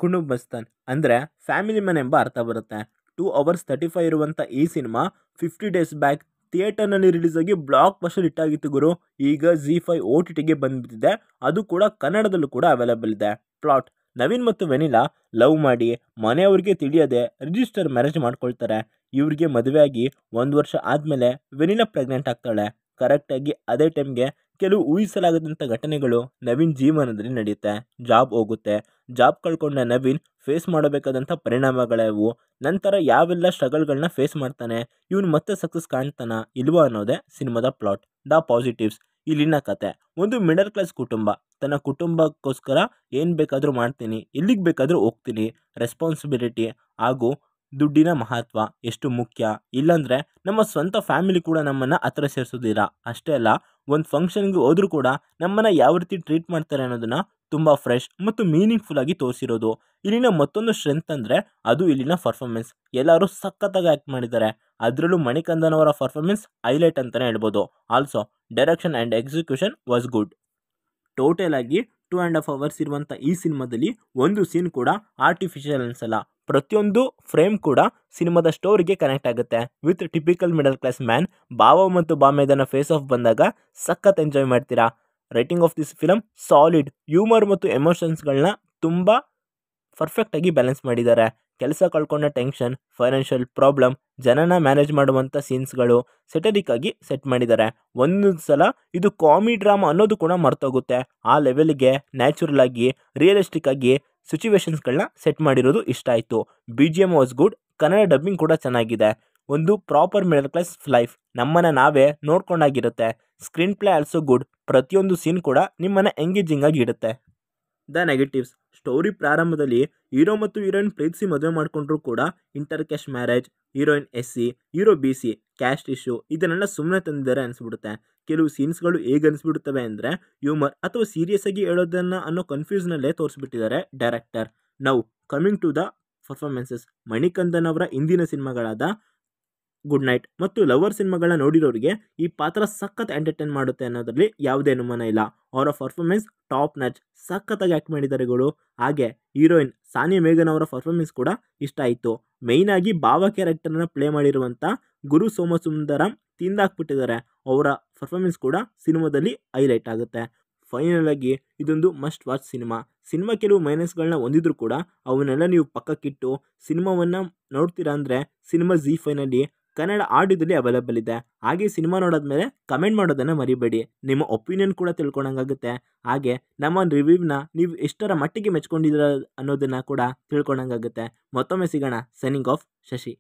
ಕುಟುಂಬಸ್ಥನ್ ಅಂದರೆ family man ಎಂಬ ಅರ್ಥ ಬರುತ್ತೆ. 2 hours 35 ಇರುವಂಥ ಈ ಸಿನಿಮಾ 50 days ಬ್ಯಾಕ್ ಥಿಯೇಟರ್ನಲ್ಲಿ ರಿಲೀಸ್ ಆಗಿ ಬ್ಲಾಕ್ ಬಸ್ಟರ್ ಹಿಟ್ ಆಗಿತ್ತು ಗುರು. ಈಗ ZEE5 OTTಗೆ ಬಂದ್ಬಿಟ್ಟಿದೆ, ಅದು ಕೂಡ ಕನ್ನಡದಲ್ಲೂ ಕೂಡ ಅವೈಲೇಬಲ್ ಇದೆ. ಪ್ಲಾಟ್: ನವೀನ್ ಮತ್ತು ವೆನಿಲಾ ಲವ್ ಮಾಡಿ ಮನೆಯವ್ರಿಗೆ ತಿಳಿಯದೆ ರಿಜಿಸ್ಟರ್ ಮ್ಯಾರೇಜ್ ಮಾಡ್ಕೊಳ್ತಾರೆ. ಇವ್ರಿಗೆ ಮದುವೆ ಆಗಿ 1 ವರ್ಷ ಆದಮೇಲೆ ವೆನಿಲಾ ಪ್ರೆಗ್ನೆಂಟ್ ಆಗ್ತಾಳೆ. ಕರೆಕ್ಟಾಗಿ ಅದೇ ಟೈಮ್ಗೆ ಕೆಲವು ಊಹಿಸಲಾಗದಂಥ ಘಟನೆಗಳು ನವೀನ್ ಜೀವನದಲ್ಲಿ ನಡೆಯುತ್ತೆ. ಜಾಬ್ ಹೋಗುತ್ತೆ. ಜಾಬ್ ಕಳ್ಕೊಂಡ ನವೀನ್ ಫೇಸ್ ಮಾಡಬೇಕಾದಂಥ ಪರಿಣಾಮಗಳೇವು, ನಂತರ ಯಾವೆಲ್ಲ ಸ್ಟ್ರಗಲ್ಗಳನ್ನ ಫೇಸ್ ಮಾಡ್ತಾನೆ, ಇವನು ಮತ್ತೆ ಸಕ್ಸಸ್ ಕಾಣ್ತಾನ ಇಲ್ವಾ ಅನ್ನೋದೇ ಸಿನಿಮಾದ ಪ್ಲಾಟ್. ದ ಪಾಸಿಟಿವ್ಸ್: ಇಲ್ಲಿನ ಕತೆ ಒಂದು ಮಿಡಲ್ ಕ್ಲಾಸ್ ಕುಟುಂಬ ತನ್ನ ಕುಟುಂಬಕ್ಕೋಸ್ಕರ ಏನು ಬೇಕಾದರೂ ಮಾಡ್ತೀನಿ, ಎಲ್ಲಿಗೆ ಬೇಕಾದರೂ ಹೋಗ್ತೀನಿ, ರೆಸ್ಪಾನ್ಸಿಬಿಲಿಟಿ ಹಾಗೂ ದುಡ್ಡಿನ ಮಹತ್ವ ಎಷ್ಟು ಮುಖ್ಯ, ಇಲ್ಲಾಂದರೆ ನಮ್ಮ ಸ್ವಂತ ಫ್ಯಾಮಿಲಿ ಕೂಡ ನಮ್ಮನ್ನು ಹತ್ರ ಸೇರಿಸೋದಿಲ್ಲ. ಅಷ್ಟೇ ಅಲ್ಲ, ಒಂದು ಫಂಕ್ಷನ್ಗೆ ಹೋದರೂ ಕೂಡ ನಮ್ಮನ್ನು ಯಾವ ರೀತಿ ಟ್ರೀಟ್ ಮಾಡ್ತಾರೆ ಅನ್ನೋದನ್ನು ತುಂಬ ಫ್ರೆಶ್ ಮತ್ತು ಮೀನಿಂಗ್ಫುಲ್ ಆಗಿ ತೋರಿಸಿರೋದು. ಇಲ್ಲಿನ ಮತ್ತೊಂದು ಸ್ಟ್ರೆಂತ್ ಅಂದರೆ ಅದು ಇಲ್ಲಿನ ಪರ್ಫಾರ್ಮೆನ್ಸ್. ಎಲ್ಲರೂ ಸಖತ್ತಾಗಿ ಆ್ಯಕ್ಟ್ ಮಾಡಿದ್ದಾರೆ. ಅದರಲ್ಲೂ ಮಣಿಕಂದನ್ ಅವರ ಪರ್ಫಾರ್ಮೆನ್ಸ್ ಹೈಲೈಟ್ ಅಂತಲೇ ಹೇಳ್ಬೋದು. Also direction and execution was good. Total ಆಗಿ 2.5 hours ಇರುವಂಥ ಈ ಸಿನಿಮಾದಲ್ಲಿ ಒಂದು ಸೀನ್ ಕೂಡ ಆರ್ಟಿಫಿಷಿಯಲ್ ಅನ್ಸಲ್ಲ. ಪ್ರತಿಯೊಂದು ಫ್ರೇಮ್ ಕೂಡ ಸಿನಿಮಾದ ಸ್ಟೋರಿಗೆ ಕನೆಕ್ಟ್ ಆಗುತ್ತೆ. With typical middle class man ಭಾವ ಮತ್ತು ಬಾಮೇದನ ಫೇಸ್ ಆಫ್ ಬಂದಾಗ ಸಖತ್ ಎಂಜಾಯ್ ಮಾಡ್ತೀರಾ. Rating of this film solid. Humour ಮತ್ತು ಎಮೋಷನ್ಸ್ಗಳನ್ನ ತುಂಬ ಪರ್ಫೆಕ್ಟಾಗಿ ಬ್ಯಾಲೆನ್ಸ್ ಮಾಡಿದ್ದಾರೆ. ಕೆಲಸ ಕಳ್ಕೊಂಡ ಟೆನ್ಷನ್, ಫೈನಾನ್ಷಿಯಲ್ ಪ್ರಾಬ್ಲಮ್, ಜನನ ಮ್ಯಾನೇಜ್ ಮಾಡುವಂಥ ಸೀನ್ಸ್ಗಳು ಸೆಟರಿಕ್ ಆಗಿ ಸೆಟ್ ಮಾಡಿದ್ದಾರೆ. ಒಂದೊಂದು ಸಲ ಇದು ಕಾಮಿಡಿ ಡ್ರಾಮಾ ಅನ್ನೋದು ಕೂಡ ಮರ್ತೋಗುತ್ತೆ. ಆ ಲೆವೆಲ್ಗೆ ನ್ಯಾಚುರಲ್ ಆಗಿ ರಿಯಲಿಸ್ಟಿಕ್ ಆಗಿ ಸಿಚುವೇಶನ್ಸ್ಗಳನ್ನ ಸೆಟ್ ಮಾಡಿರೋದು ಇಷ್ಟ ಆಯಿತು. BGM was good. Kannada dubbing ಕೂಡ ಚೆನ್ನಾಗಿದೆ. ಒಂದು ಪ್ರಾಪರ್ ಮಿಡಲ್ ಕ್ಲಾಸ್ ಲೈಫ್ ನಮ್ಮನ್ನು ನಾವೇ ನೋಡ್ಕೊಂಡಾಗಿರುತ್ತೆ. Screenplay also good. ಪ್ರತಿಯೊಂದು ಸೀನ್ ಕೂಡ ನಿಮ್ಮನ್ನು ಎಂಗೇಜಿಂಗ್ ಆಗಿ ಇಡುತ್ತೆ. ದ ನೆಗೆಟಿವ್ಸ್: ಸ್ಟೋರಿ ಪ್ರಾರಂಭದಲ್ಲಿ ಹೀರೋ ಮತ್ತು ಹೀರೋಯಿನ್ ಪ್ರೀತಿಸಿ ಮದುವೆ ಮಾಡಿಕೊಂಡ್ರೂ ಕೂಡ inter caste marriage, heroine SC, hero BC, caste issue ಇದನ್ನೆಲ್ಲ ಸುಮ್ಮನೆ ತಂದಿದ್ದಾರೆ ಅನಿಸ್ಬಿಡುತ್ತೆ. ಕೆಲವು ಸೀನ್ಸ್ಗಳು ಹೇಗೆ ಅನಿಸ್ಬಿಡುತ್ತವೆ ಅಂದರೆ ಹ್ಯೂಮರ್ ಅಥವಾ ಸೀರಿಯಸ್ ಆಗಿ ಹೇಳೋದನ್ನು ಅನ್ನೋ ಕನ್ಫ್ಯೂಸ್ನಲ್ಲೇ ತೋರಿಸ್ಬಿಟ್ಟಿದ್ದಾರೆ director. Now coming to the performances. Manikandan ಅವರ ಹಿಂದಿನ ಸಿನಿಮಾಗಳಾದ ಗುಡ್ ನೈಟ್ ಮತ್ತು ಲವರ್ ಸಿನಿಮಾಗಳನ್ನ ನೋಡಿರೋರಿಗೆ ಈ ಪಾತ್ರ ಸಖತ್ ಎಂಟರ್ಟೈನ್ ಮಾಡುತ್ತೆ ಅನ್ನೋದ್ರಲ್ಲಿ ಯಾವುದೇ ಅನುಮಾನ ಇಲ್ಲ. ಅವರ ಪರ್ಫಾರ್ಮೆನ್ಸ್ ಟಾಪ್ ನ್ಯಾಚ್. ಸಖತ್ತಾಗಿ ಆ್ಯಕ್ಟ್ ಮಾಡಿದಾರೆಗಳು. ಹಾಗೆ ಹೀರೋಯಿನ್ ಸಾನಿಯಾ ಮೇಘನ್ ಅವರ ಪರ್ಫಾರ್ಮೆನ್ಸ್ ಕೂಡ ಇಷ್ಟ ಆಯಿತು. ಮೇಯ್ನಾಗಿ ಭಾವ ಕ್ಯಾರೆಕ್ಟರ್ನ ಪ್ಲೇ ಮಾಡಿರುವಂಥ ಗುರು ಸೋಮಸುಂದರಂ ತಿಂದಾಕ್ಬಿಟ್ಟಿದ್ದಾರೆ. ಅವರ ಪರ್ಫಾರ್ಮೆನ್ಸ್ ಕೂಡ ಸಿನಿಮಾದಲ್ಲಿ ಹೈಲೈಟ್ ಆಗುತ್ತೆ. ಫೈನಲ್ ಆಗಿ ಇದೊಂದು ಮಸ್ಟ್ ವಾಚ್ ಸಿನಿಮಾ. ಕೆಲವು ಮೈನಸ್ಗಳನ್ನ ಹೊಂದಿದ್ರು ಕೂಡ ಅವನ್ನೆಲ್ಲ ನೀವು ಪಕ್ಕಕ್ಕಿಟ್ಟು ಸಿನಿಮಾವನ್ನು ನೋಡ್ತೀರಾ ಅಂದರೆ ಸಿನಿಮಾ ZEE5ನಲ್ಲಿ ಕನ್ನಡ ಆಡಿಯೋದಲ್ಲಿ ಅವೈಲೇಬಲ್ ಇದೆ. ಹಾಗೆ ಸಿನಿಮಾ ನೋಡೋದ್ಮೇಲೆ ಕಮೆಂಟ್ ಮಾಡೋದನ್ನು ಮರಿಬೇಡಿ. ನಿಮ್ಮ ಒಪಿನಿಯನ್ ಕೂಡ ತಿಳ್ಕೊಳಂಗಾಗುತ್ತೆ. ಹಾಗೆ ನಮ್ಮ ರಿವ್ಯೂವ್ನ ನೀವು ಎಷ್ಟರ ಮಟ್ಟಿಗೆ ಮೆಚ್ಕೊಂಡಿದ್ದೀರ ಅನ್ನೋದನ್ನು ಕೂಡ ತಿಳ್ಕೊಳಂಗಾಗುತ್ತೆ. ಮತ್ತೊಮ್ಮೆ ಸಿಗೋಣ. Signing off, Shashi.